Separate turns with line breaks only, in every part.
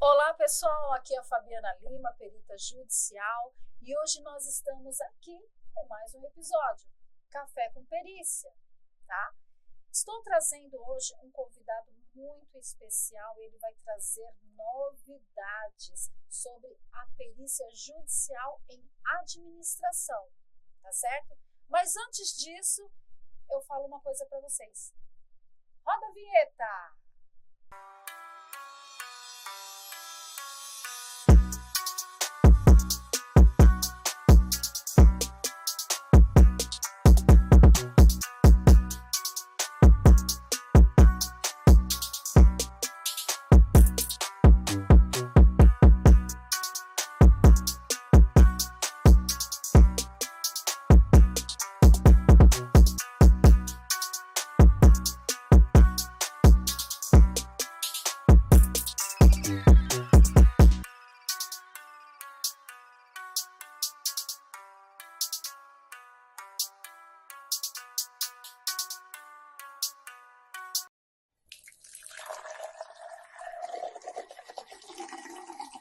Olá pessoal, aqui é a Fabiana Lima, perita judicial, e hoje nós estamos aqui com mais um episódio, Café com Perícia, tá? Estou trazendo hoje um convidado muito especial, ele vai trazer novidades sobre a perícia judicial em administração, tá certo? Mas antes disso, eu falo uma coisa para vocês. Roda a vinheta!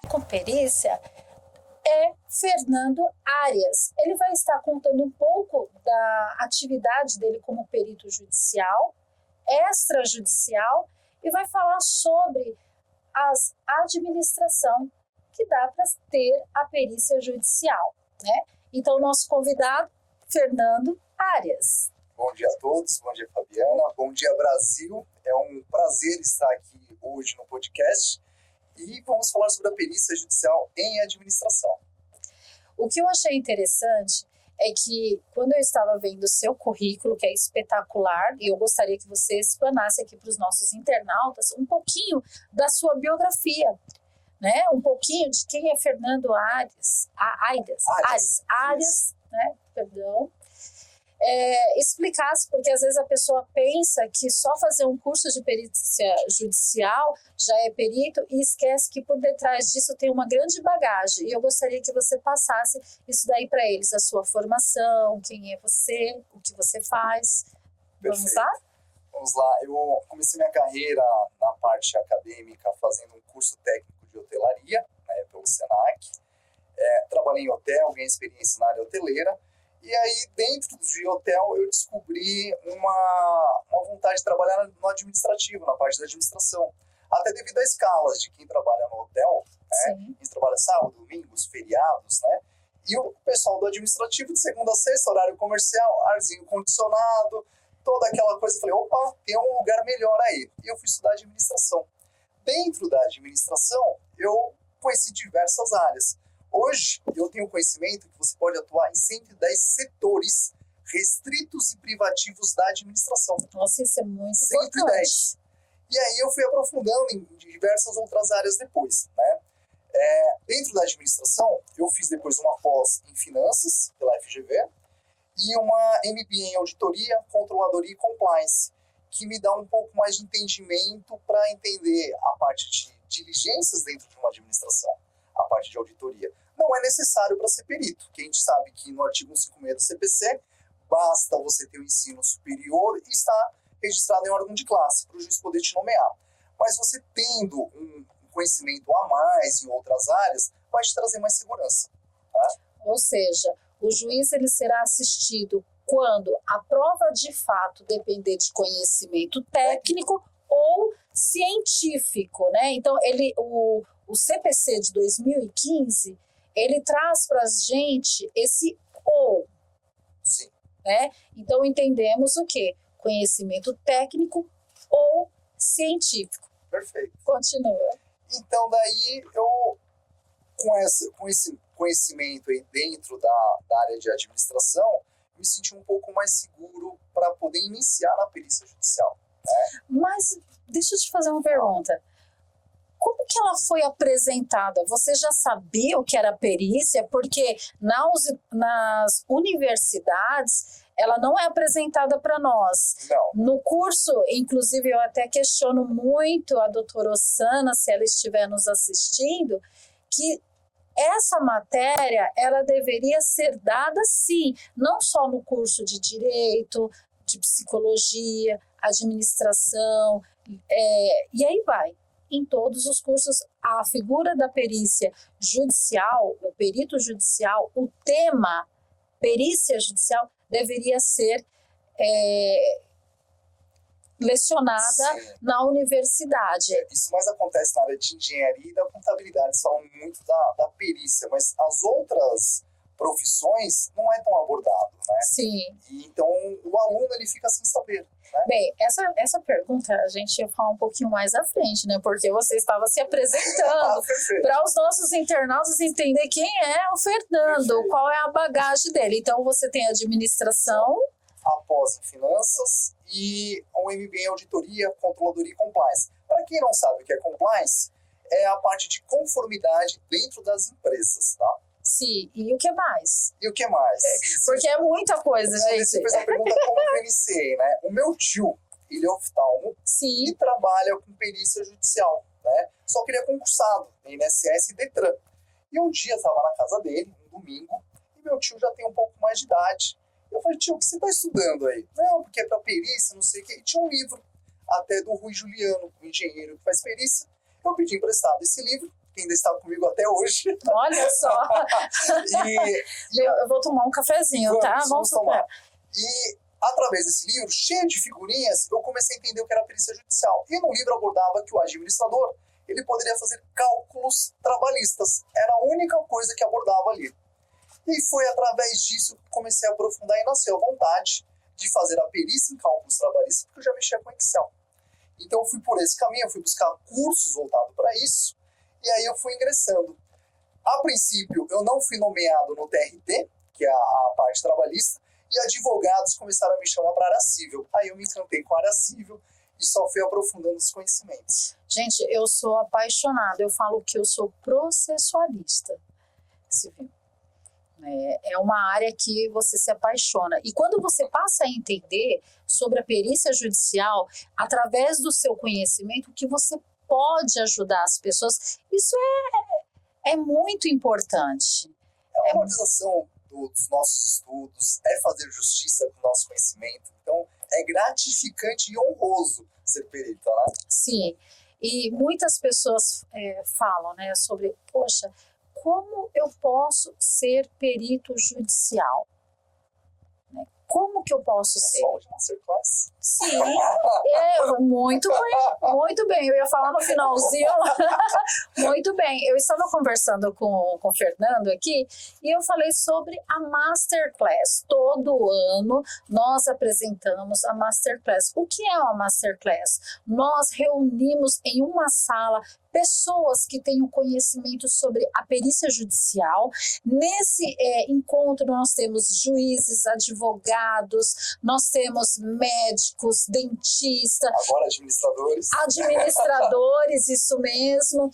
Com perícia é Fernando Arias. Ele vai estar contando um pouco da atividade dele como perito judicial, extrajudicial, e vai falar sobre as administração que dá para ter a perícia judicial, né? Então, nosso convidado, Fernando Arias.
Bom dia a todos, bom dia Fabiana, bom dia Brasil. É um prazer estar aqui hoje no podcast. E vamos falar sobre a perícia judicial em administração.
O que eu achei interessante é que, quando eu estava vendo o seu currículo, que é espetacular, e eu gostaria que você explanasse aqui para os nossos internautas um pouquinho da sua biografia, né? Um pouquinho de quem é Fernando Arias, né? Perdão. Explicasse, porque às vezes a pessoa pensa que só fazer um curso de perícia judicial já é perito e esquece que por detrás disso tem uma grande bagagem. E eu gostaria que você passasse isso daí para eles, a sua formação, quem é você, o que você faz. Vamos lá?
Vamos lá. Eu comecei minha carreira na parte acadêmica fazendo um curso técnico de hotelaria, né, pelo Senac. Trabalhei em hotel, ganhei experiência na área hoteleira. E aí, dentro de hotel, eu descobri uma vontade de trabalhar no administrativo, na parte da administração. Até devido às escalas de quem trabalha no hotel, né? Quem trabalha sábado, domingos, feriados, né? E o pessoal do administrativo, de segunda a sexta, horário comercial, arzinho condicionado, toda aquela coisa. Eu falei, opa, tem um lugar melhor aí. E eu fui estudar administração. Dentro da administração, eu conheci diversas áreas. Hoje, eu tenho conhecimento que você pode atuar em 110 setores restritos e privativos da administração.
Nossa, isso é muito
110.
importante.
E aí eu fui aprofundando em diversas outras áreas depois, né? Dentro da administração, eu fiz depois uma pós em finanças, pela FGV, e uma MBA em auditoria, controladoria e compliance, que me dá um pouco mais de entendimento para entender a parte de diligências dentro de uma administração, a parte de auditoria. Não é necessário para ser perito, que a gente sabe que no artigo 156 do CPC, basta você ter o ensino superior e estar registrado em órgão de classe, para o juiz poder te nomear. Mas você tendo um conhecimento a mais em outras áreas, vai te trazer mais segurança. Tá?
Ou seja, o juiz ele será assistido quando a prova de fato depender de conhecimento técnico ou científico, né? Então, o CPC de 2015, ele traz para a gente esse ou.
Sim.
Né? Então, entendemos o quê? Conhecimento técnico ou científico.
Perfeito.
Continua.
Então, daí, eu, com esse conhecimento aí dentro da área de administração, me senti um pouco mais seguro para poder iniciar na perícia judicial. Né?
Mas, deixa eu te fazer uma pergunta. Como que ela foi apresentada? Você já sabia o que era perícia? Porque nas universidades, ela não é apresentada para nós.
Não.
No curso, inclusive, eu até questiono muito a doutora Ossana, se ela estiver nos assistindo, que essa matéria, ela deveria ser dada, sim, não só no curso de Direito, de Psicologia, Administração, e aí vai. em todos os cursos, a figura da perícia judicial, o perito judicial, o tema perícia judicial deveria ser lecionada na universidade.
Isso mais acontece na área de engenharia e da contabilidade, eles falam muito da perícia, mas as outras profissões não é tão abordado, né?
Sim.
E então o aluno ele fica sem saber. Né?
Bem, essa pergunta a gente ia falar um pouquinho mais à frente, né? Porque você estava se apresentando para os nossos internautas entender quem é o Fernando, perfeito. Qual é a bagagem dele. Então você tem administração,
após em finanças e um MBA em auditoria, controladoria e compliance. Para quem não sabe o que é compliance, é a parte de conformidade dentro das empresas, tá?
Sim, e o que mais?
E o que mais?
Porque é muita coisa, gente.
Você fez a pergunta como eu iniciei, né? O meu tio, ele é oftalmo e trabalha com perícia judicial, né? Só que ele é concursado em INSS e Detran. E um dia eu estava na casa dele, um domingo, e meu tio já tem um pouco mais de idade. Eu falei, tio, o que você está estudando aí? Não, porque é para perícia, não sei o quê. E tinha um livro, até do Rui Juliano, um engenheiro que faz perícia. Eu pedi emprestado esse livro, que ainda está comigo até hoje.
Olha só! Eu vou tomar um cafezinho, tá?
Vamos tomar. E através desse livro, cheio de figurinhas, eu comecei a entender o que era perícia judicial. E no livro abordava que o administrador, ele poderia fazer cálculos trabalhistas. Era a única coisa que abordava ali. E foi através disso que comecei a aprofundar e nasceu a vontade de fazer a perícia em cálculos trabalhistas, porque eu já mexia com Excel. Então eu fui por esse caminho, eu fui buscar cursos voltados para isso, e aí eu fui ingressando. A princípio, eu não fui nomeado no TRT, que é a parte trabalhista, e advogados começaram a me chamar para a área civil. Aí eu me encantei com a área civil e só fui aprofundando os conhecimentos.
Gente, eu sou apaixonada, eu falo que eu sou processualista civil. É uma área que você se apaixona. E quando você passa a entender sobre a perícia judicial, através do seu conhecimento, que você pode ajudar as pessoas, isso é muito importante.
É uma valorização dos nossos estudos, é fazer justiça com o nosso conhecimento. Então, é gratificante e honroso ser perito, né?
Sim. E muitas pessoas falam, né, sobre, poxa, como eu posso ser perito judicial? Como que eu posso ser?
Só de masterclass?
Sim, muito bem. Eu ia falar no finalzinho. Muito bem. Eu estava conversando com o Fernando aqui e eu falei sobre a Masterclass. Todo ano nós apresentamos a Masterclass. O que é uma Masterclass? Nós reunimos em uma sala pessoas que têm o conhecimento sobre a perícia judicial. Nesse encontro nós temos juízes, advogados, nós temos médicos, dentistas.
Agora administradores.
Administradores, isso mesmo.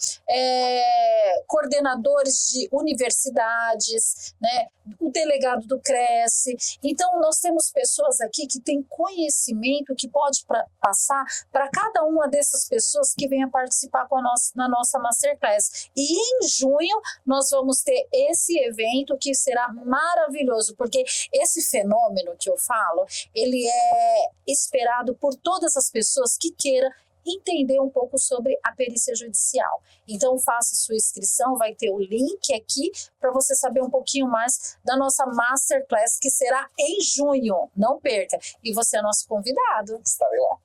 Coordenadores de universidades, né? O delegado do Cresce. Então nós temos pessoas aqui que têm conhecimento que pode passar para cada uma dessas pessoas que venha participar na nossa Masterclass. E em junho nós vamos ter esse evento que será maravilhoso, porque esse fenômeno que eu falo, ele é esperado por todas as pessoas que queiram entender um pouco sobre a perícia judicial. Então faça sua inscrição, vai ter o link aqui para você saber um pouquinho mais da nossa Masterclass, que será em junho, não perca. E você é nosso convidado.
Estarei lá.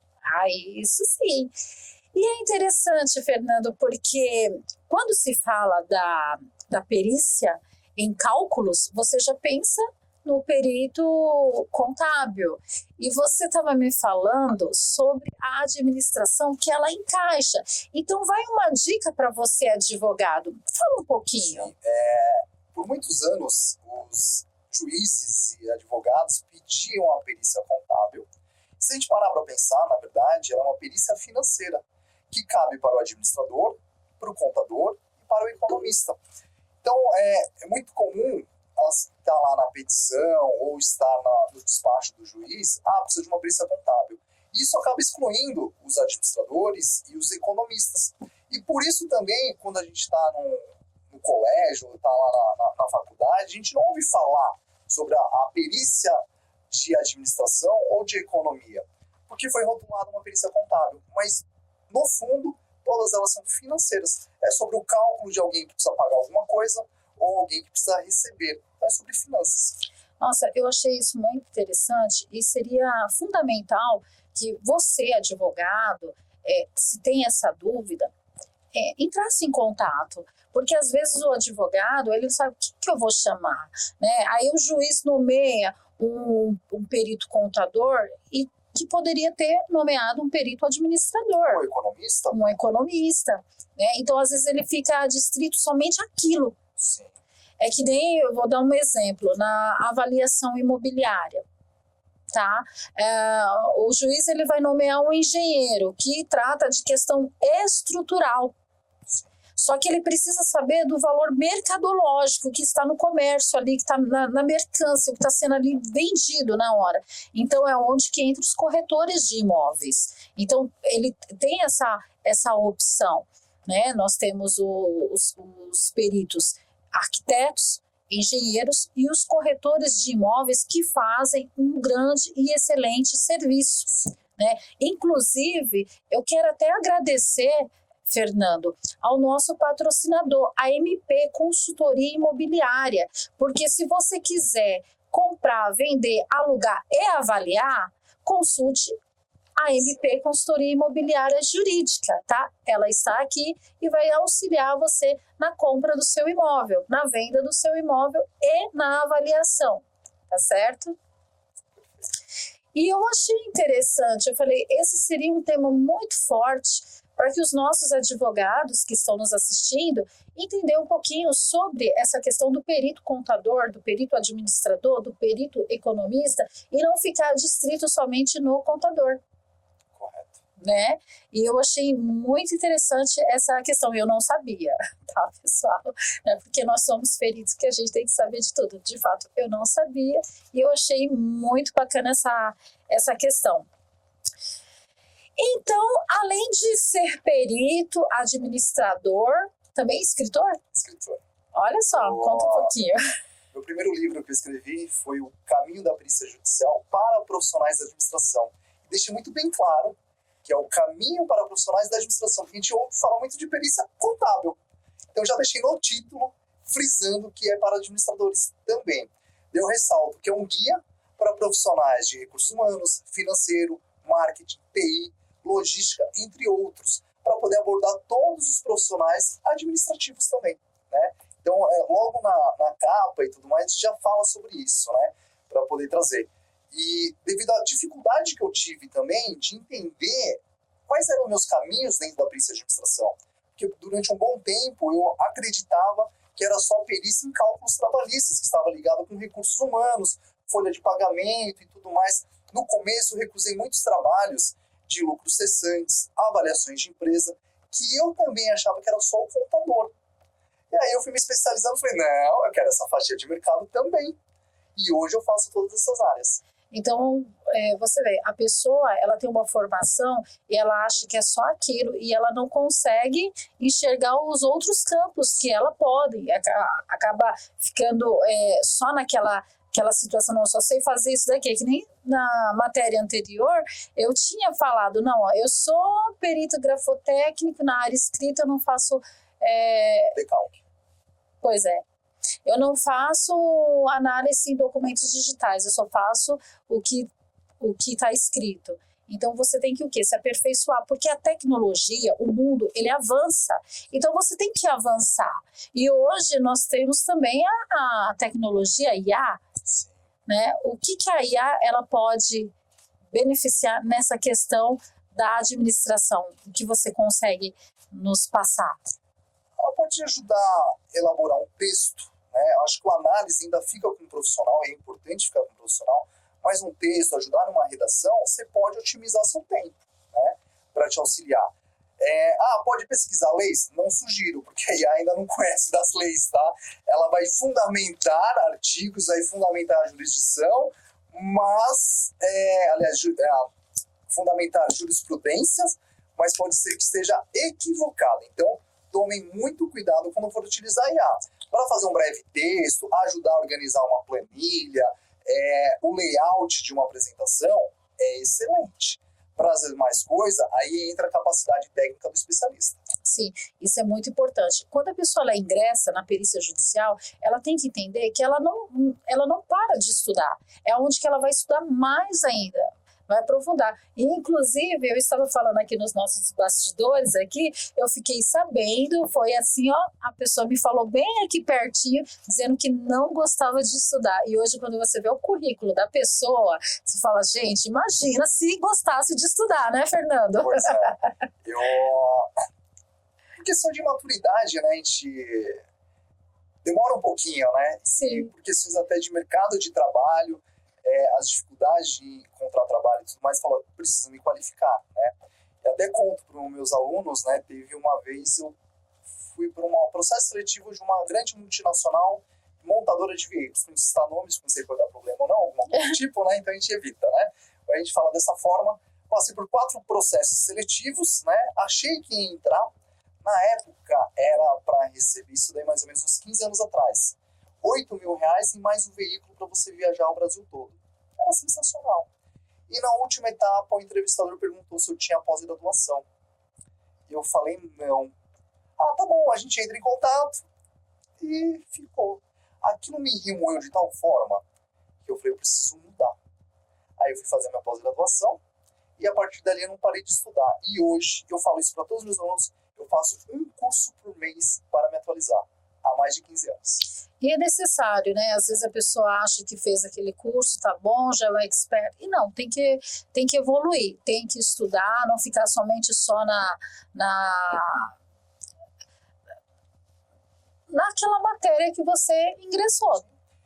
Isso sim. E é interessante, Fernando, porque quando se fala da perícia em cálculos, você já pensa no perito contábil. E você estava me falando sobre a administração que ela encaixa. Então vai uma dica para você, advogado. Fala um pouquinho.
Sim, por muitos anos, os juízes e advogados pediam a perícia contábil. Se a gente parar para pensar, na verdade, ela é uma perícia financeira, que cabe para o administrador, para o contador e para o economista. Então, é muito comum estar lá na petição ou estar no despacho do juiz, precisa de uma perícia contábil. Isso acaba excluindo os administradores e os economistas. E por isso também, quando a gente está no colégio, está lá na faculdade, a gente não ouve falar sobre a perícia de administração ou de economia, porque foi rotulada uma perícia contábil. Mas, no fundo, todas elas são financeiras. É sobre o cálculo de alguém que precisa pagar alguma coisa ou alguém que precisa receber. Então é sobre finanças.
Nossa, eu achei isso muito interessante e seria fundamental que você, advogado, se tem essa dúvida, entrasse em contato, porque às vezes o advogado, ele não sabe o que eu vou chamar, né? Aí o juiz nomeia um perito contador e que poderia ter nomeado um perito administrador.
Um
economista, né? Então às vezes ele fica adstrito somente àquilo.
Sim.
É que nem, eu vou dar um exemplo, na avaliação imobiliária. Tá? O juiz ele vai nomear um engenheiro que trata de questão estrutural. Só que ele precisa saber do valor mercadológico que está no comércio ali, que está na mercância, que está sendo ali vendido na hora. Então é onde que entra os corretores de imóveis. Então ele tem essa opção, né? Nós temos os peritos arquitetos, engenheiros e os corretores de imóveis que fazem um grande e excelente serviço, né? Inclusive, eu quero até agradecer, Fernando, ao nosso patrocinador, a MP Consultoria Imobiliária, porque se você quiser comprar, vender, alugar e avaliar, consulte a MP Consultoria Imobiliária Jurídica, tá? Ela está aqui e vai auxiliar você na compra do seu imóvel, na venda do seu imóvel e na avaliação, tá certo? E eu achei interessante, eu falei, esse seria um tema muito forte para que os nossos advogados que estão nos assistindo entendam um pouquinho sobre essa questão do perito contador, do perito administrador, do perito economista e não ficar distrito somente no contador. Né? E eu achei muito interessante essa questão, eu não sabia, tá, pessoal? Né? Porque nós somos peritos que a gente tem que saber de tudo. De fato, eu não sabia e eu achei muito bacana essa questão. Então, além de ser perito, administrador, também escritor?
Escritor.
Olha só, conta um pouquinho.
Meu primeiro livro que eu escrevi foi O Caminho da Perícia Judicial para Profissionais da Administração. E deixei muito bem claro que é o caminho para profissionais da administração, porque a gente ouve falar muito de perícia contábil. Então já deixei no título, frisando que é para administradores também. Eu ressalto que é um guia para profissionais de recursos humanos, financeiro, marketing, TI, logística, entre outros, para poder abordar todos os profissionais administrativos também, né? Então, logo na capa e tudo mais, já fala sobre isso, né? Para poder trazer. E devido à dificuldade que eu tive também de entender quais eram meus caminhos dentro da perícia de administração, porque durante um bom tempo eu acreditava que era só perícia em cálculos trabalhistas, que estava ligado com recursos humanos, folha de pagamento e tudo mais. No começo eu recusei muitos trabalhos de lucros cessantes, avaliações de empresa, que eu também achava que era só o contador. E aí eu fui me especializando e falei, não, eu quero essa fatia de mercado também. E hoje eu faço todas essas áreas.
Então, você vê, a pessoa, ela tem uma formação e ela acha que é só aquilo e ela não consegue enxergar os outros campos que ela pode, acaba ficando só naquela situação, não, só sei fazer isso daqui, que nem na matéria anterior eu tinha falado, não, ó, eu sou perito grafotécnico na área escrita, eu não faço...
Decalque.
Pois é. Eu não faço análise em documentos digitais, eu só faço o que está escrito. Então você tem que o quê? Se aperfeiçoar, porque a tecnologia, o mundo, ele avança. Então você tem que avançar. E hoje nós temos também a tecnologia IA, né? O que a IA ela pode beneficiar nessa questão da administração? O que você consegue nos passar?
Ela pode ajudar a elaborar um texto, né? Acho que a análise ainda fica com o profissional, é importante ficar com o profissional, mas um texto, ajudar numa redação, você pode otimizar seu tempo, né? Para te auxiliar. Pode pesquisar leis? Não sugiro, porque a IA ainda não conhece das leis, tá? Ela vai fundamentar artigos, vai fundamentar a jurisdição, mas, fundamentar jurisprudências, mas pode ser que esteja equivocada. Então, tomem muito cuidado quando for utilizar a IA. Para fazer um breve texto, ajudar a organizar uma planilha, o layout de uma apresentação é excelente. para fazer mais coisa, aí entra a capacidade técnica do especialista.
Sim, isso é muito importante. Quando a pessoa ela ingressa na perícia judicial, ela tem que entender que ela não para de estudar. É onde que ela vai estudar mais ainda, vai aprofundar. E, inclusive, eu estava falando aqui nos nossos bastidores aqui, eu fiquei sabendo, foi assim, ó, a pessoa me falou bem aqui pertinho, dizendo que não gostava de estudar. E hoje, quando você vê o currículo da pessoa, você fala, gente, imagina se gostasse de estudar, né, Fernando?
Pois é. Por questão de maturidade, né, a gente demora um pouquinho, né?
Sim.
E por questões até de mercado de trabalho, as dificuldades de encontrar trabalho e tudo mais, fala, preciso me qualificar, né? E até conto para os meus alunos, né? Teve uma vez, eu fui para um processo seletivo de uma grande multinacional montadora de veículos, não citar nomes, não sei se vai dar problema ou não, alguma coisa do tipo, né? Então a gente evita, né? A gente fala dessa forma, passei por 4 processos seletivos, né? Achei que ia entrar, na época era para receber isso daí mais ou menos uns 15 anos atrás. R$8.000 e mais um veículo para você viajar ao Brasil todo. Era sensacional. E na última etapa, o entrevistador perguntou se eu tinha pós-graduação. E eu falei, não. Ah, tá bom, a gente entra em contato. E ficou. Aquilo me remoeu de tal forma que eu falei, eu preciso mudar. Aí eu fui fazer minha pós-graduação e a partir dali eu não parei de estudar. E hoje, eu falo isso para todos os meus alunos, eu faço um curso por mês para me atualizar. Há mais de 15 anos.
E é necessário, né? Às vezes a pessoa acha que fez aquele curso, tá bom, já é um expert. E não, tem que evoluir, tem que estudar, não ficar somente só naquela matéria que você ingressou.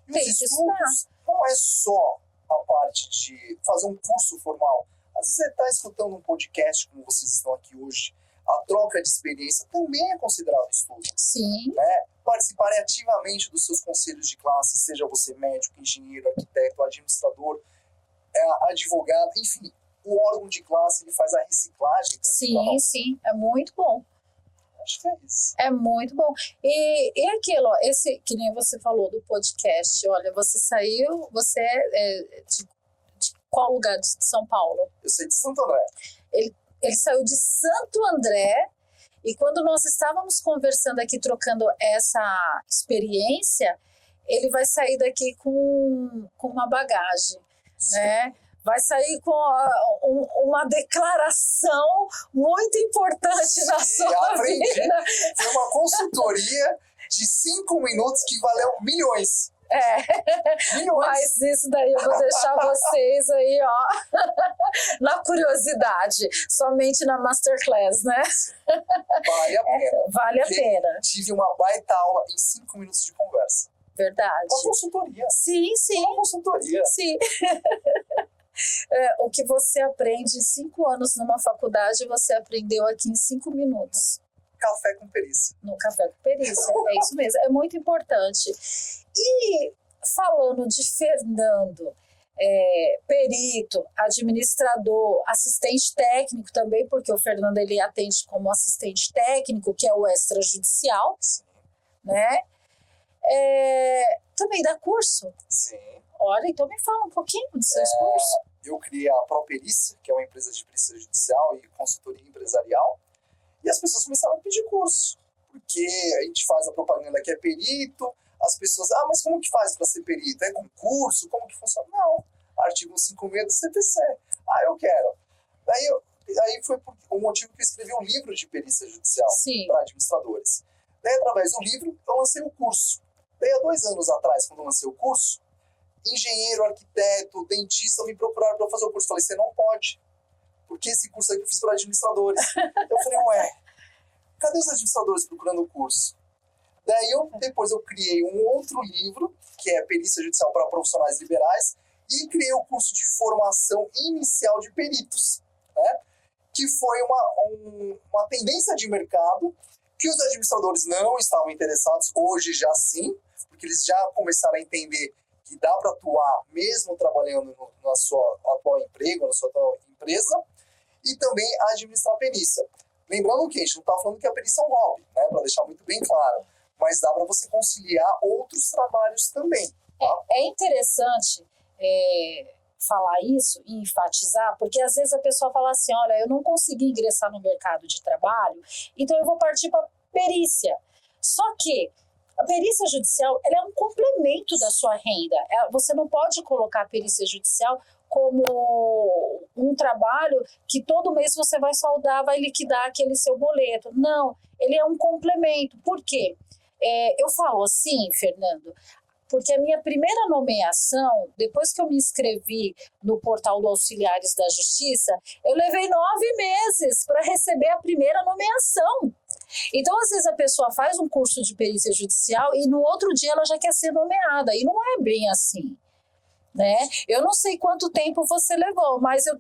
E
Tem
os
que estudar.
estudos não é só a parte de fazer um curso formal. Às vezes você está escutando um podcast, como vocês estão aqui hoje, a troca de experiência também é considerado estudo.
Sim.
Né? Participar ativamente dos seus conselhos de classe, seja você médico, engenheiro, arquiteto, administrador, advogado, enfim, o órgão de classe ele faz a reciclagem.
Sim, sim, é muito bom.
Acho que é isso.
É muito bom. E aquilo, ó, esse, que nem você falou do podcast, olha, você saiu, você é de qual lugar de São Paulo?
Eu sei de Santo André.
Ele saiu de Santo André e quando nós estávamos conversando aqui, trocando essa experiência, ele vai sair daqui com uma bagagem, né? Vai sair com uma declaração muito importante na sua vida.
Foi uma consultoria de 5 minutos que valeu milhões. Milhões.
Mas isso daí eu vou deixar vocês aí, ó, na curiosidade, somente na Masterclass, né?
Vale a pena.
Vale a pena.
Tive uma baita aula em 5 minutos de conversa.
Verdade.
Uma consultoria.
Sim, sim.
Uma consultoria.
Sim. O que você aprende em 5 anos numa faculdade, você aprendeu aqui em 5 minutos.
Café com perícia.
No Café com Perícia, é isso mesmo, é muito importante. E falando de Fernando, perito, administrador, assistente técnico também, porque o Fernando ele atende como assistente técnico, que é o extrajudicial, né? Também dá curso.
Sim.
Olha, então me fala um pouquinho dos seus cursos.
Eu criei a ProPerícia, que é uma empresa de perícia judicial e consultoria empresarial, e as pessoas começaram a pedir curso, porque a gente faz a propaganda que é perito, as pessoas, mas como que faz para ser perito? É concurso? Como que funciona? Não, artigo 156 do CPC. Eu quero. Aí foi o motivo que eu escrevi um livro de perícia judicial para administradores. Daí, através do livro, eu lancei o curso. Daí, há 2 anos atrás, quando eu lancei o curso, engenheiro, arquiteto, dentista me procuraram para fazer o curso. Eu falei, você não pode, porque esse curso aqui eu fiz para administradores. Eu falei, cadê os administradores procurando o curso? Daí depois eu criei um outro livro, que é Perícia Judicial para Profissionais Liberais, e criei o curso de formação inicial de peritos, né? Que foi uma tendência de mercado que os administradores não estavam interessados, hoje já sim, porque eles já começaram a entender que dá para atuar mesmo trabalhando na sua atual emprego, na sua atual empresa, e também administrar a perícia. Lembrando que a gente não está falando que a perícia é um hobby, né? Para deixar muito bem claro, mas dá para você conciliar outros trabalhos também.
É interessante falar isso e enfatizar, porque às vezes a pessoa fala assim, olha, eu não consegui ingressar no mercado de trabalho, então eu vou partir para perícia. Só que a perícia judicial, ela é um complemento da sua renda. Você não pode colocar a perícia judicial como um trabalho que todo mês você vai saldar, vai liquidar aquele seu boleto. Não, ele é um complemento. Por quê? Eu falo assim, Fernando, porque a minha primeira nomeação, depois que eu me inscrevi no portal do Auxiliares da Justiça, eu levei 9 meses para receber a primeira nomeação. Então, às vezes, a pessoa faz um curso de perícia judicial e no outro dia ela já quer ser nomeada. E não é bem assim, né? Eu não sei quanto tempo você levou, mas eu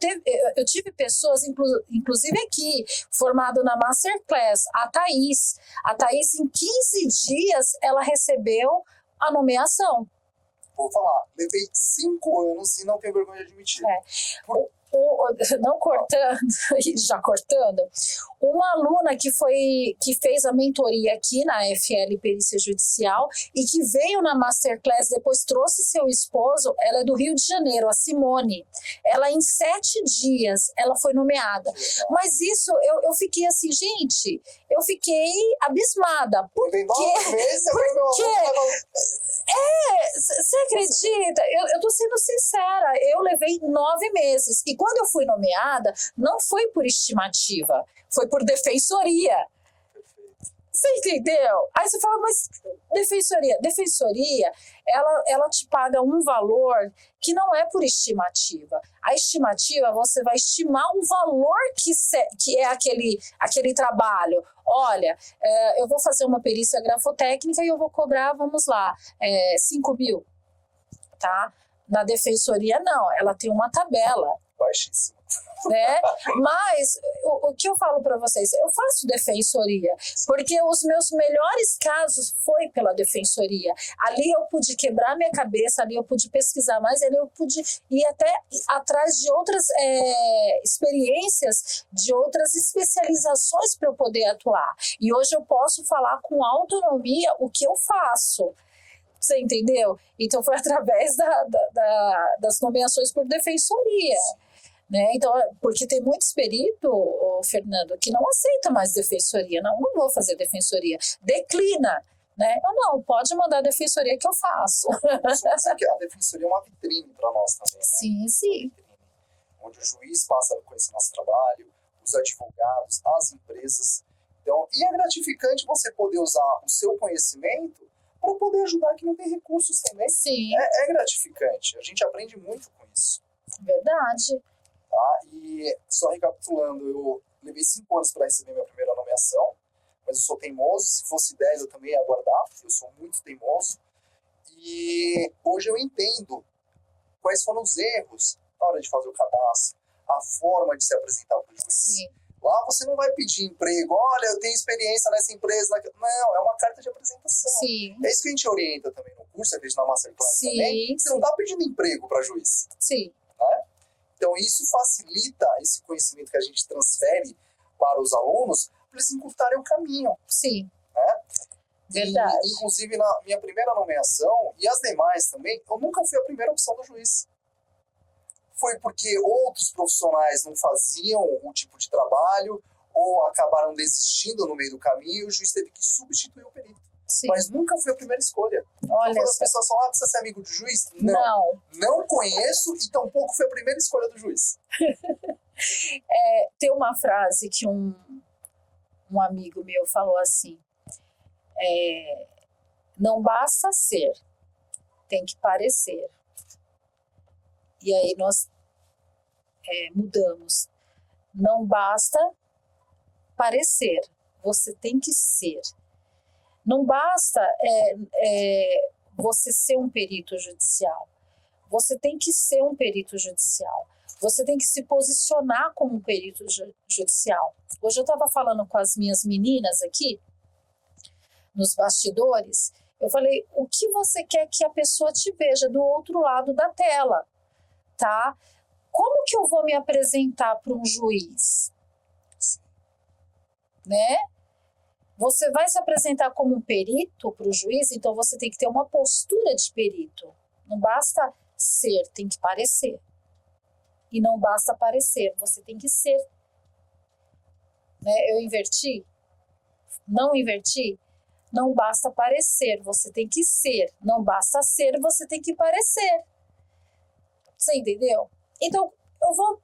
tive pessoas, inclusive aqui, formado na Masterclass, a Thaís. A Thaís, em 15 dias, ela recebeu a nomeação.
Vou falar, levei 5 anos e não tenho vergonha de admitir.
Não cortando, já cortando, uma aluna que fez a mentoria aqui na FL Perícia Judicial e que veio na Masterclass, depois trouxe seu esposo, ela é do Rio de Janeiro, a Simone. Ela em 7 dias, ela foi nomeada. Mas isso, eu fiquei assim, gente, eu fiquei abismada. Por quê? Você acredita? Eu tô sendo sincera, eu levei 9 meses. E quando eu fui nomeada, não foi por estimativa, foi por defensoria. Você entendeu? Aí você fala, mas defensoria, ela te paga um valor que não é por estimativa. A estimativa, você vai estimar um valor que é aquele trabalho. Olha, eu vou fazer uma perícia grafotécnica e eu vou cobrar, vamos lá, 5 mil, tá? Na defensoria, não, ela tem uma tabela.
Baixíssimo.
Né? Mas o que eu falo para vocês, eu faço defensoria, porque os meus melhores casos foi pela defensoria. Ali eu pude quebrar minha cabeça, ali eu pude pesquisar mais, ali eu pude ir até atrás de outras experiências, de outras especializações para eu poder atuar. E hoje eu posso falar com autonomia o que eu faço. Você entendeu? Então foi através das nomeações por defensoria. Né? Então, porque tem muitos peritos, Fernando, que não aceita mais defensoria. Não vou fazer defensoria. Declina. Né? Eu não, pode mandar a defensoria que eu faço.
A defensoria é uma vitrine para nós também. Né?
Sim, sim.
Onde o juiz passa a conhecer nosso trabalho, os advogados, as empresas. Então, e é gratificante você poder usar o seu conhecimento para poder ajudar quem não tem recursos também.
Sim.
É gratificante. A gente aprende muito com isso.
Verdade.
Tá? E só recapitulando, eu levei 5 anos para receber minha primeira nomeação, mas eu sou teimoso, se fosse 10 eu também ia aguardar, eu sou muito teimoso, e hoje eu entendo quais foram os erros na hora de fazer o cadastro, a forma de se apresentar para o juiz.
Sim.
Lá você não vai pedir emprego, olha, eu tenho experiência nessa empresa, não, é uma carta de apresentação.
Sim.
É isso que a gente orienta também no curso, a gente na Masterclass
Sim.
também, você não está pedindo emprego para juiz.
Sim.
Né? Então, isso facilita esse conhecimento que a gente transfere para os alunos, para eles encurtarem o caminho.
Sim.
Né?
Verdade.
E, inclusive, na minha primeira nomeação, e as demais também, eu nunca fui a primeira opção do juiz. Foi porque outros profissionais não faziam o tipo de trabalho, ou acabaram desistindo no meio do caminho, e o juiz teve que substituir o perito.
Sim.
Mas nunca foi a primeira escolha.
Olha,
quando as pessoas falam, precisa ser amigo do juiz? Não conheço e tampouco foi a primeira escolha do juiz.
Tem uma frase que um amigo meu falou assim, não basta ser, tem que parecer. E aí nós mudamos. Não basta parecer, você tem que ser. Não basta você ser um perito judicial. Você tem que ser um perito judicial. Você tem que se posicionar como um perito judicial. Hoje eu estava falando com as minhas meninas aqui, nos bastidores, eu falei, o que você quer que a pessoa te veja do outro lado da tela, tá? Como que eu vou me apresentar para um juiz? Né? Você vai se apresentar como um perito para o juiz, então você tem que ter uma postura de perito. Não basta ser, tem que parecer. E não basta parecer, você tem que ser. Né? Eu inverti? Não inverti? Não basta parecer, você tem que ser. Não basta ser, você tem que parecer. Você entendeu? Então, eu vou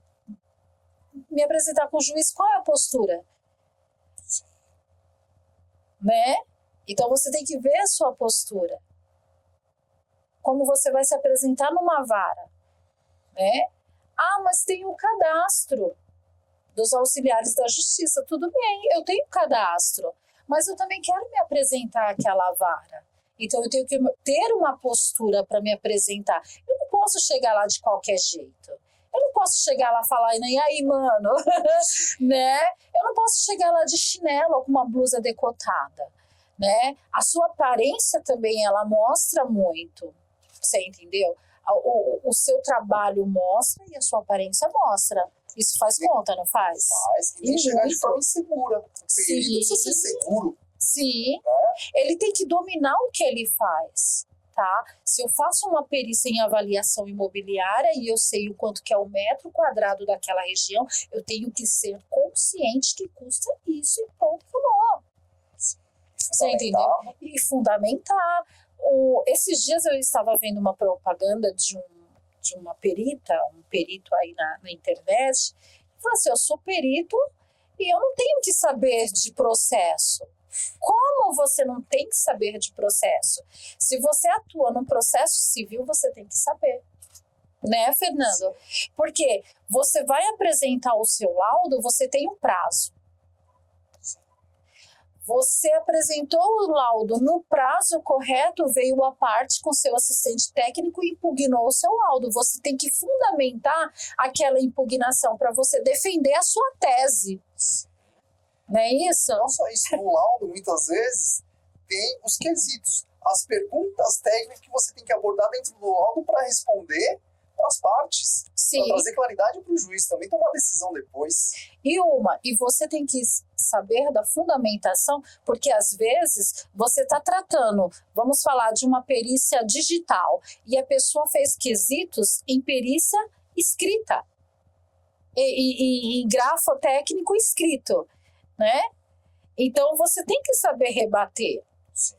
me apresentar com o juiz, qual é a postura? Né? Então, você tem que ver a sua postura. Como você vai se apresentar numa vara. Né? Ah, mas tem o cadastro dos auxiliares da justiça. Tudo bem, eu tenho cadastro, mas eu também quero me apresentar àquela vara. Então, eu tenho que ter uma postura para me apresentar. Eu não posso chegar lá de qualquer jeito. Eu não posso chegar lá e falar, e aí, mano? Né? Eu não posso chegar lá de chinelo ou com uma blusa decotada. Né? A sua aparência também, ela mostra muito. Você entendeu? O seu trabalho mostra e a sua aparência mostra. Isso faz conta, não faz?
Faz, e nem chegar de forma insegura.
Sim.
Ele precisa ser seguro.
Sim.
Né?
Ele tem que dominar o que ele faz, tá? Se eu faço uma perícia em avaliação imobiliária e eu sei o quanto que é o metro quadrado daquela região, eu tenho que ser consciente que custa isso e ponto, acabou. Você entendeu? E fundamentar. Esses dias eu estava vendo uma propaganda de uma perita, um perito aí na internet, e falou assim, eu sou perito e eu não tenho que saber de processo. Como você não tem que saber de processo? Se você atua num processo civil, você tem que saber. Né, Fernando? Porque você vai apresentar o seu laudo, você tem um prazo. Você apresentou o laudo no prazo correto, veio a parte com seu assistente técnico e impugnou o seu laudo. Você tem que fundamentar aquela impugnação para você defender a sua tese. Não é isso?
Não só isso, no laudo, muitas vezes, tem os quesitos. As perguntas técnicas que você tem que abordar dentro do laudo para responder para as partes.
Sim.
Para trazer claridade para o juiz também tomar decisão depois.
E você tem que saber da fundamentação, porque às vezes você está tratando, vamos falar de uma perícia digital, e a pessoa fez quesitos em perícia escrita, e em grafotécnico escrito, né? Então você tem que saber rebater.
Sim.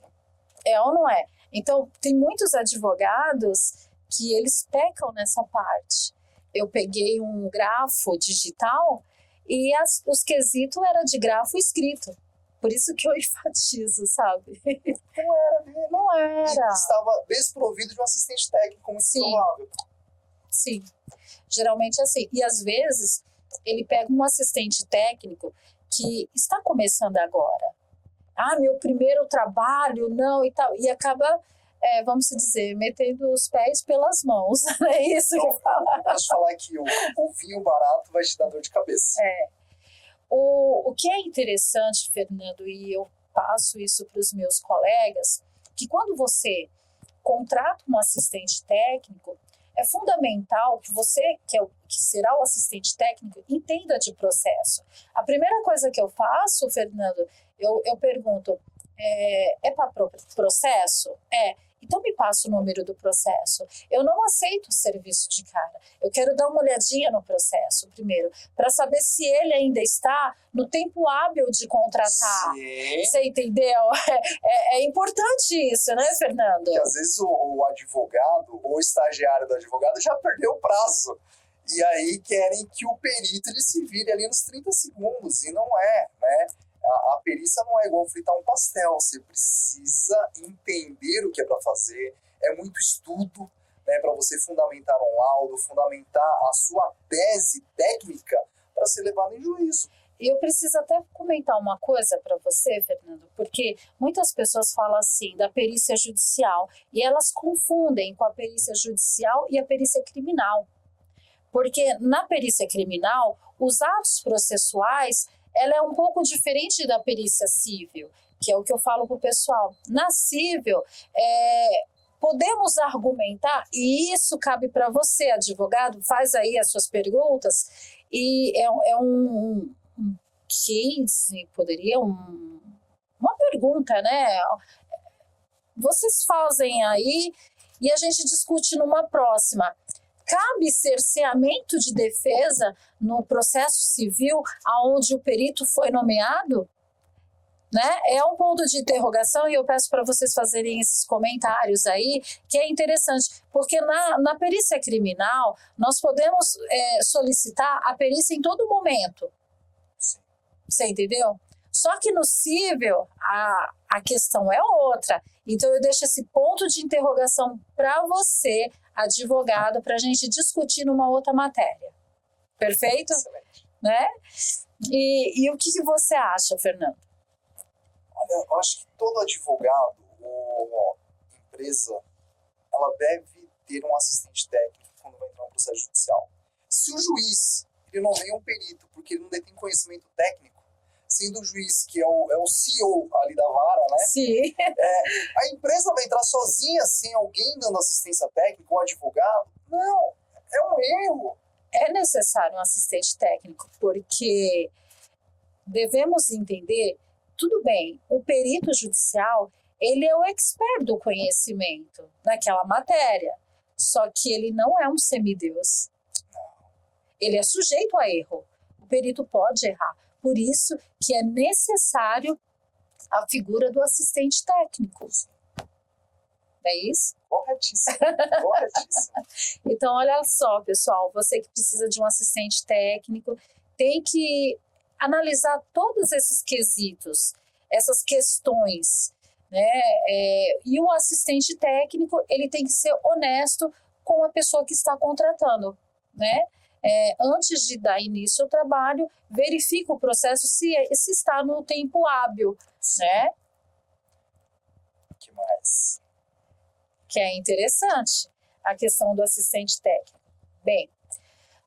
É ou não é? Então tem muitos advogados que eles pecam nessa parte. Eu peguei um grafo digital e os quesitos eram de grafo escrito. Por isso que eu enfatizo, sabe? Não era.
E estava desprovido de um assistente técnico, muito provável.
Sim, geralmente é assim. E às vezes ele pega um assistente técnico que está começando agora. Ah, meu primeiro trabalho, não, e tal. E acaba... vamos dizer, metendo os pés pelas mãos. É isso que eu falo.
Posso falar que o vinho barato vai te dar dor de cabeça.
O que é interessante, Fernando, e eu passo isso para os meus colegas, que quando você contrata um assistente técnico, é fundamental que você, que será o assistente técnico, entenda de processo. A primeira coisa que eu faço, Fernando, eu pergunto, é para processo? Então me passa o número do processo. Eu não aceito o serviço de cara. Eu quero dar uma olhadinha no processo primeiro, para saber se ele ainda está no tempo hábil de contratar.
Sim.
Você entendeu? É importante isso, né, Fernando?
Porque às vezes o advogado ou o estagiário do advogado já perdeu o prazo. E aí querem que o perito ele se vire ali nos 30 segundos. E não é, né? A perícia não é igual fritar um pastel, você precisa entender o que é para fazer, é muito estudo, né, para você fundamentar um laudo, fundamentar a sua tese técnica para ser levado em juízo.
E eu preciso até comentar uma coisa para você, Fernando, porque muitas pessoas falam assim da perícia judicial e elas confundem com a perícia judicial e a perícia criminal. Porque na perícia criminal, os atos processuais ela é um pouco diferente da perícia civil, que é o que eu falo para o pessoal. Na civil, podemos argumentar, e isso cabe para você, advogado, faz aí as suas perguntas, e é um case, poderia, uma pergunta, né? Vocês fazem aí, e a gente discute numa próxima. cabe cerceamento de defesa no processo civil aonde o perito foi nomeado? Né? É um ponto de interrogação e eu peço para vocês fazerem esses comentários aí, que é interessante, porque na perícia criminal nós podemos solicitar a perícia em todo momento. Você entendeu? Só que no civil a questão é outra. Então eu deixo esse ponto de interrogação para você, advogado, para a gente discutir numa outra matéria. Perfeito?
Excelente.
Né? E o que você acha, Fernando?
Olha, eu acho que todo advogado ou empresa, ela deve ter um assistente técnico quando vai entrar no processo judicial. Se o juiz ele não vem um perito porque ele não detém conhecimento técnico, sendo o juiz que é o CEO ali da vara, né?
Sim.
A empresa vai entrar sozinha sem alguém dando assistência técnica, um advogado? Não, é um erro.
É necessário um assistente técnico, porque devemos entender, tudo bem, o perito judicial, ele é o expert do conhecimento naquela matéria, só que ele não é um semideus. Ele é sujeito a erro. O perito pode errar. Por isso que é necessário a figura do assistente técnico. É isso?
Corretíssimo, corretíssimo.
Então, olha só, pessoal, você que precisa de um assistente técnico, tem que analisar todos esses quesitos, essas questões, né? E o assistente técnico, ele tem que ser honesto com a pessoa que está contratando, né? Antes de dar início ao trabalho, verifica o processo se está no tempo hábil, né?
Que mais?
Que é interessante a questão do assistente técnico. Bem,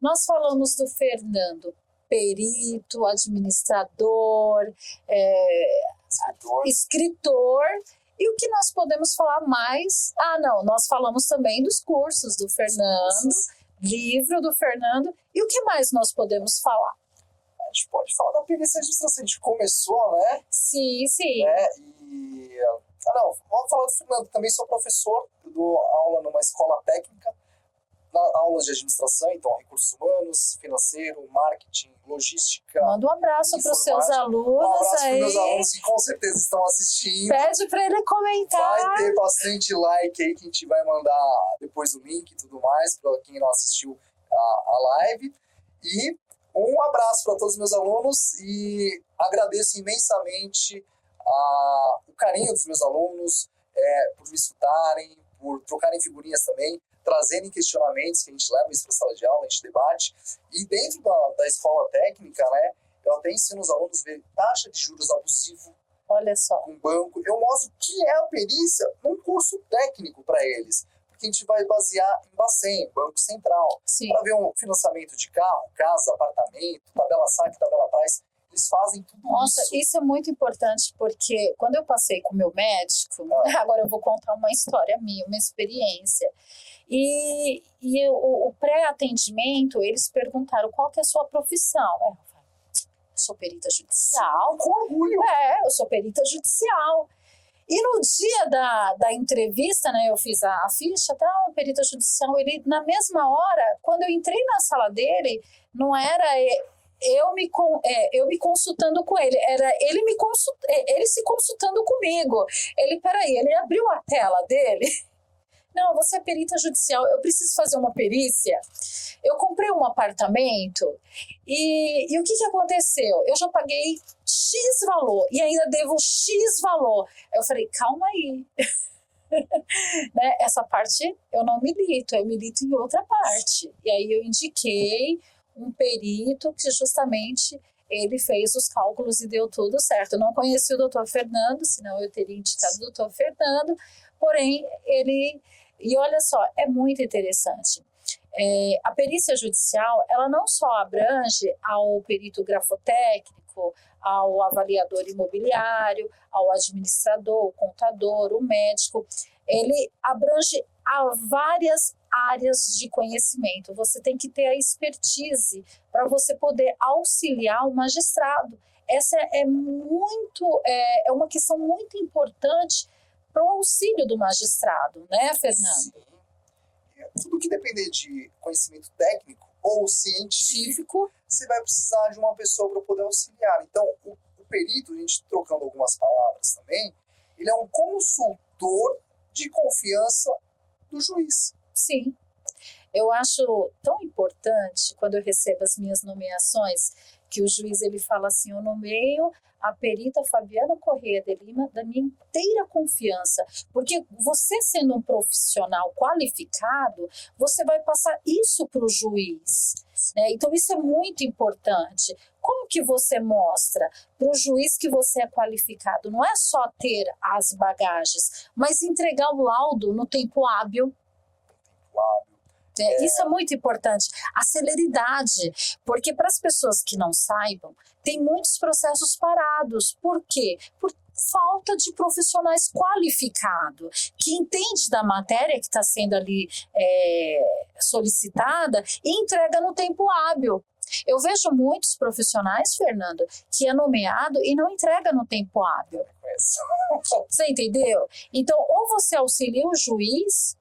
nós falamos do Fernando, perito, administrador, escritor. E o que nós podemos falar mais? Nós falamos também dos cursos do Fernando, livro do Fernando. E o que mais nós podemos falar?
A gente pode falar da perícia de administração. A gente começou, né?
Sim, sim.
Vamos falar do Fernando. Também sou professor, eu dou aula numa escola técnica, aulas de administração, então recursos humanos, financeiro, marketing, logística.
Manda um abraço para os seus alunos.
Um abraço para
aí.
Meus alunos que com certeza estão assistindo.
Pede para ele comentar.
Vai ter bastante like aí que a gente vai mandar depois o link e tudo mais para quem não assistiu a live. E um abraço para todos os meus alunos e agradeço imensamente o carinho dos meus alunos por me escutarem, por trocarem figurinhas também, trazerem questionamentos que a gente leva isso para a sala de aula, a gente debate. E dentro da escola técnica, né, eu até ensino os alunos a ver taxa de juros abusivo.
Olha só.
Com banco. Eu mostro o que é a perícia num curso técnico para eles. Porque a gente vai basear em Bacen, Banco Central. Para ver um financiamento de carro, casa, apartamento, tabela saque, tabela price. Eles fazem tudo isso.
Nossa, isso é muito importante, porque quando eu passei com o meu médico, agora eu vou contar uma história minha, uma experiência. E o pré-atendimento, eles perguntaram qual que é a sua profissão. Eu falei, sou perita judicial.
Com orgulho.
Eu sou perita judicial. E no dia da entrevista, né, eu fiz a ficha, perita judicial, ele, na mesma hora, quando eu entrei na sala dele, não era eu me consultando com ele, era ele se consultando comigo. Ele abriu a tela dele. Não, você é perita judicial, eu preciso fazer uma perícia. Eu comprei um apartamento e o que aconteceu? Eu já paguei X valor e ainda devo X valor. Eu falei, calma aí. Né? Essa parte eu não milito, eu milito em outra parte. E aí eu indiquei um perito que justamente ele fez os cálculos e deu tudo certo. Eu não conheci o doutor Fernando, senão eu teria indicado o doutor Fernando, porém ele... E olha só, é muito interessante. A perícia judicial, ela não só abrange ao perito grafotécnico, ao avaliador imobiliário, ao administrador, o contador, o médico. Ele abrange a várias áreas de conhecimento. Você tem que ter a expertise para você poder auxiliar o magistrado. Essa é uma questão muito importante para o auxílio do magistrado, né, Fernando?
Sim. Tudo que depender de conhecimento técnico ou científico, você vai precisar de uma pessoa para poder auxiliar. Então, o perito, a gente trocando algumas palavras também, ele é um consultor de confiança do juiz.
Sim. Eu acho tão importante, quando eu recebo as minhas nomeações, que o juiz ele fala assim, eu nomeio a perita Fabiana Corrêa de Lima da minha inteira confiança, porque você sendo um profissional qualificado, você vai passar isso para o juiz, né? Então isso é muito importante. Como que você mostra para o juiz que você é qualificado? Não é só ter as bagagens, mas entregar o laudo no tempo hábil. Isso é muito importante, a celeridade, porque para as pessoas que não saibam, tem muitos processos parados. Por quê? Por falta de profissionais qualificados, que entende da matéria que está sendo ali solicitada e entrega no tempo hábil. Eu vejo muitos profissionais, Fernando, que é nomeado e não entrega no tempo hábil. Você entendeu? Então, ou você auxilia o juiz,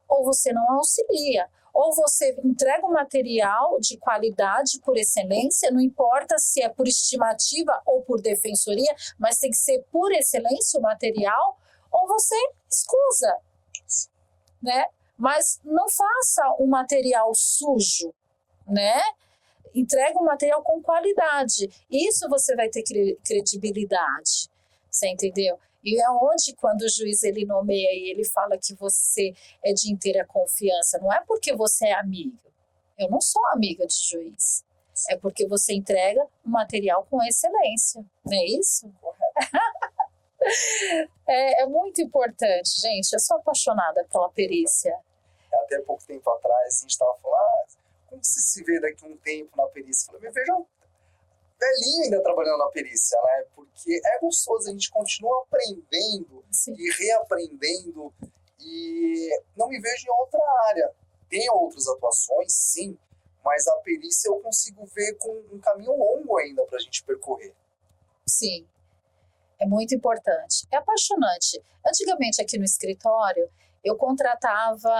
ou você não auxilia, ou você entrega um material de qualidade por excelência, não importa se é por estimativa ou por defensoria, mas tem que ser por excelência o material, ou você escusa, né? Mas não faça um material sujo, né? Entrega um material com qualidade, isso você vai ter credibilidade, você entendeu? E é onde, quando o juiz ele nomeia e ele fala que você é de inteira confiança, não é porque você é amigo. Eu não sou amiga de juiz. É porque você entrega um material com excelência, não é isso? É muito importante, gente. Eu sou apaixonada pela perícia.
Até pouco tempo atrás, a gente estava falando, como você se vê daqui a um tempo na perícia? Eu falei, me vejo velhinho ainda trabalhando na perícia, né? Porque é gostoso, a gente continua aprendendo
Sim.
E reaprendendo e não me vejo em outra área. Tem outras atuações, sim, mas a perícia eu consigo ver com um caminho longo ainda para a gente percorrer.
Sim, é muito importante. É apaixonante. Antigamente aqui no escritório, eu contratava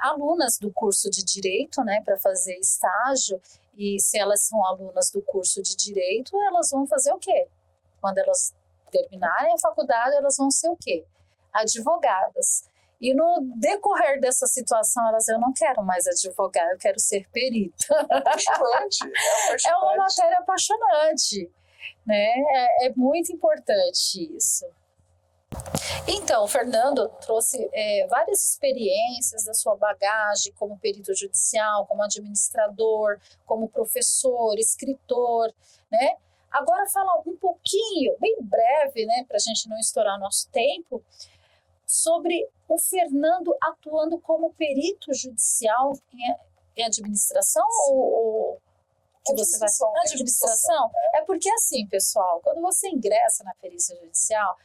alunas do curso de Direito, né, para fazer estágio. E se elas são alunas do curso de Direito, elas vão fazer o quê? Quando elas terminarem a faculdade, elas vão ser o quê? Advogadas. E no decorrer dessa situação, eu não quero mais advogar, eu quero ser perita.
Apaixonante.
É uma matéria apaixonante, né? É muito importante isso. Então, o Fernando trouxe várias experiências da sua bagagem como perito judicial, como administrador, como professor, escritor, né? Agora fala um pouquinho, bem breve, né, para a gente não estourar nosso tempo, sobre o Fernando atuando como perito judicial em administração ou que você vai administração? É porque assim, pessoal, quando você ingressa na perícia judicial,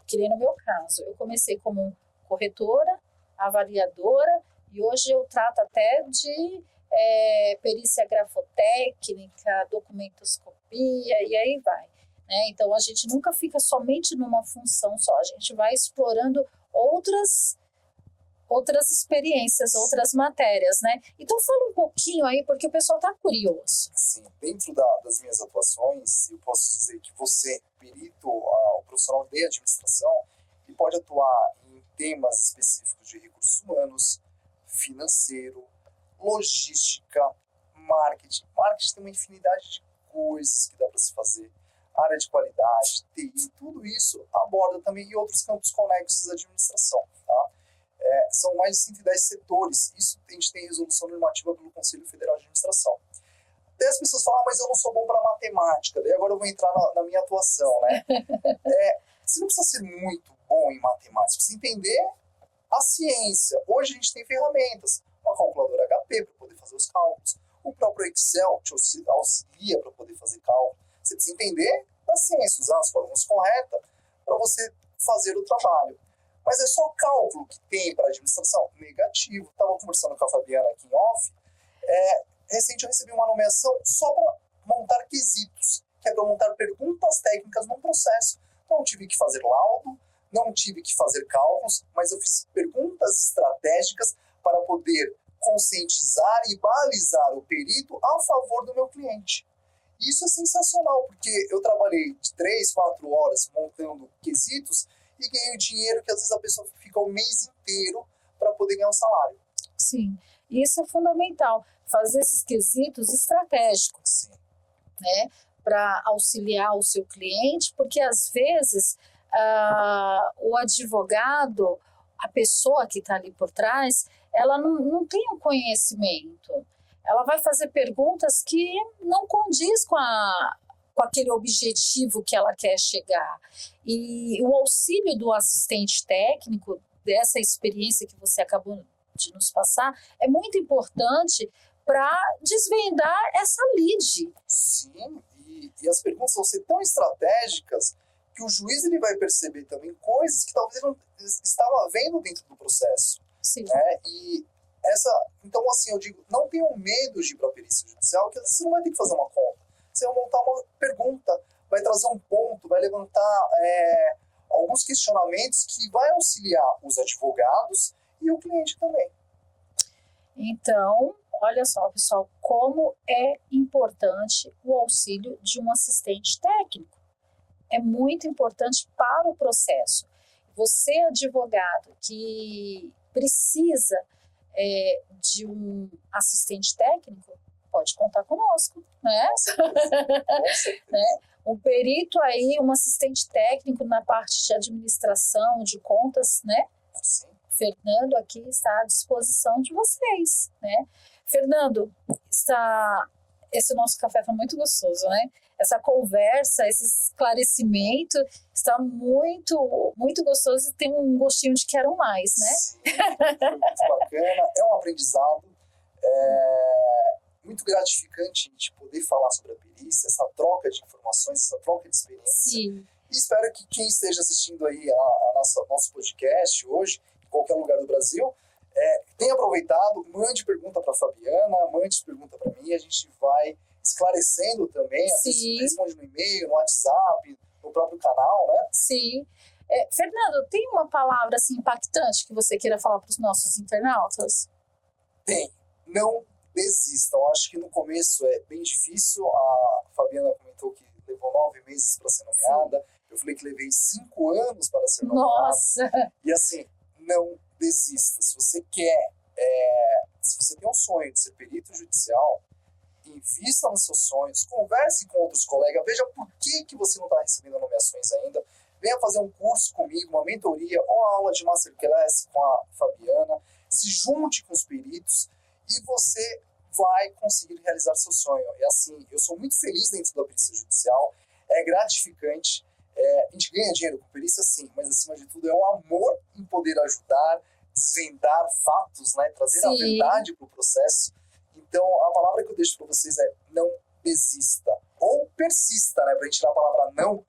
que nem no meu caso, eu comecei como corretora, avaliadora, e hoje eu trato até de perícia grafotécnica, documentoscopia, e aí vai, né? Então, a gente nunca fica somente numa função só, a gente vai explorando outras experiências, outras matérias, né? Então, fala um pouquinho aí, porque o pessoal está curioso.
Sim, dentro das minhas atuações, eu posso dizer que você, perito, o profissional de administração, ele pode atuar em temas específicos de recursos humanos, financeiro, logística, marketing. Marketing tem uma infinidade de coisas que dá para se fazer. Área de qualidade, TI, tudo isso aborda também e outros campos conexos à administração, tá? São mais de 110 setores. Isso a gente tem resolução normativa pelo Conselho Federal de Administração. Até as pessoas falam, mas eu não sou bom para matemática. Daí agora eu vou entrar na minha atuação, né? Você não precisa ser muito bom em matemática. Você precisa entender a ciência. Hoje a gente tem ferramentas. Uma calculadora HP para poder fazer os cálculos. O próprio Excel te auxilia para poder fazer cálculo. Você precisa entender a ciência, usar as fórmulas corretas para você fazer o trabalho. Mas é só cálculo que tem para administração? Negativo. Estava conversando com a Fabiana aqui em off. Recente eu recebi uma nomeação só para montar quesitos, que é para montar perguntas técnicas num processo. Não tive que fazer laudo, não tive que fazer cálculos, mas eu fiz perguntas ferramentas estratégicas para poder conscientizar e balizar o perito a favor do meu cliente. Isso é sensacional, porque eu trabalhei de 3, 4 horas montando quesitos e ganhei dinheiro que às vezes a pessoa fica o mês inteiro para poder ganhar um salário.
Sim, isso é fundamental, fazer esses quesitos estratégicos,
Sim.
né, para auxiliar o seu cliente, porque às vezes o advogado, a pessoa que está ali por trás, ela não tem um conhecimento, ela vai fazer perguntas que não condiz com aquele objetivo que ela quer chegar. E o auxílio do assistente técnico, dessa experiência que você acabou de nos passar, é muito importante para desvendar essa lead.
Sim, e as perguntas vão ser tão estratégicas que o juiz ele vai perceber também coisas que talvez ele não estava vendo dentro do processo.
Sim.
Né? Então, assim, eu digo, não tenham medo de ir para a perícia judicial, que às vezes você não vai ter que fazer uma conta. Você vai montar uma pergunta, vai trazer um ponto, vai levantar alguns questionamentos que vai auxiliar os advogados e o cliente também.
Então, olha só, pessoal, como é importante o auxílio de um assistente técnico. É muito importante para o processo. Você, advogado, que precisa de um assistente técnico, pode contar conosco, né?
Com certeza.
Né? Um perito aí, um assistente técnico na parte de administração, de contas, né?
Sim.
Fernando aqui está à disposição de vocês, né? Fernando, esse nosso café foi muito gostoso, né? Essa conversa, esse esclarecimento está muito, muito gostoso e tem um gostinho de quero mais, né?
Sim, foi muito bacana, é um aprendizado, muito gratificante a gente poder falar sobre a perícia, essa troca de informações, essa troca de experiência.
Sim.
E espero que quem esteja assistindo aí nosso podcast hoje, em qualquer lugar do Brasil, tenha aproveitado, mande pergunta para a Fabiana, mande pergunta para mim, a gente vai esclarecendo também, às vezes responde no e-mail, no WhatsApp, no próprio canal, né?
Sim. Fernando, tem uma palavra assim impactante que você queira falar para os nossos internautas?
Tem. Não desistam. Acho que no começo é bem difícil. A Fabiana comentou que levou 9 meses para ser nomeada. Sim. Eu falei que levei 5 anos para ser nomeada.
Nossa!
E assim, não desista. Se você quer, se você tem um sonho de ser perito judicial, invista nos seus sonhos, converse com outros colegas, veja por que você não está recebendo nomeações ainda, venha fazer um curso comigo, uma mentoria ou uma aula de Masterclass com a Fabiana, se junte com os peritos e você vai conseguir realizar seu sonho. E assim, eu sou muito feliz dentro da perícia judicial, é gratificante, a gente ganha dinheiro com perícia sim, mas acima de tudo é um amor em poder ajudar, desvendar fatos, né, trazer a verdade para o processo. Então, a palavra que eu deixo para vocês é não desista. Ou persista, né? Para a gente tirar a palavra não,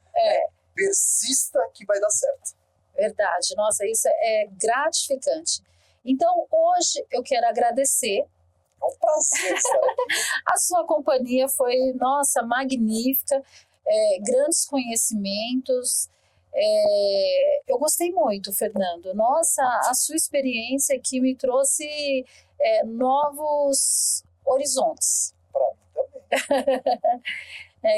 persista que vai dar certo.
Verdade. Nossa, isso é gratificante. Então, hoje eu quero agradecer.
É um prazer estar aqui.
A sua companhia foi, nossa, magnífica. Grandes conhecimentos. Eu gostei muito, Fernando. Nossa, a sua experiência aqui me trouxe novos horizontes.
Para mim também.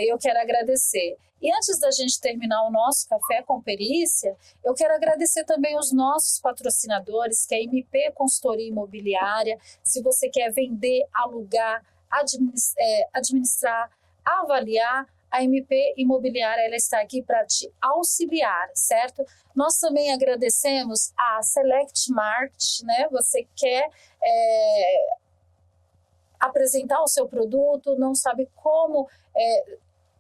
Eu quero agradecer. E antes da gente terminar o nosso Café com Perícia, eu quero agradecer também os nossos patrocinadores, que é a MP Consultoria Imobiliária. Se você quer vender, alugar, administrar, avaliar, a MP Imobiliária ela está aqui para te auxiliar, certo? Nós também agradecemos a Select Market, né? Você quer apresentar o seu produto, não sabe como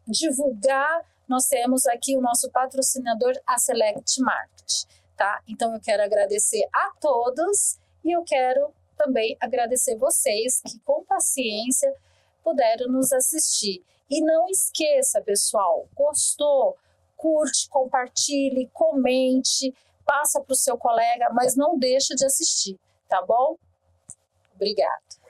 divulgar, nós temos aqui o nosso patrocinador, a Select Market, tá? Então eu quero agradecer a todos e eu quero também agradecer vocês que com paciência puderam nos assistir. E não esqueça, pessoal, gostou? Curte, compartilhe, comente, passa para o seu colega, mas não deixa de assistir, tá bom? Obrigada.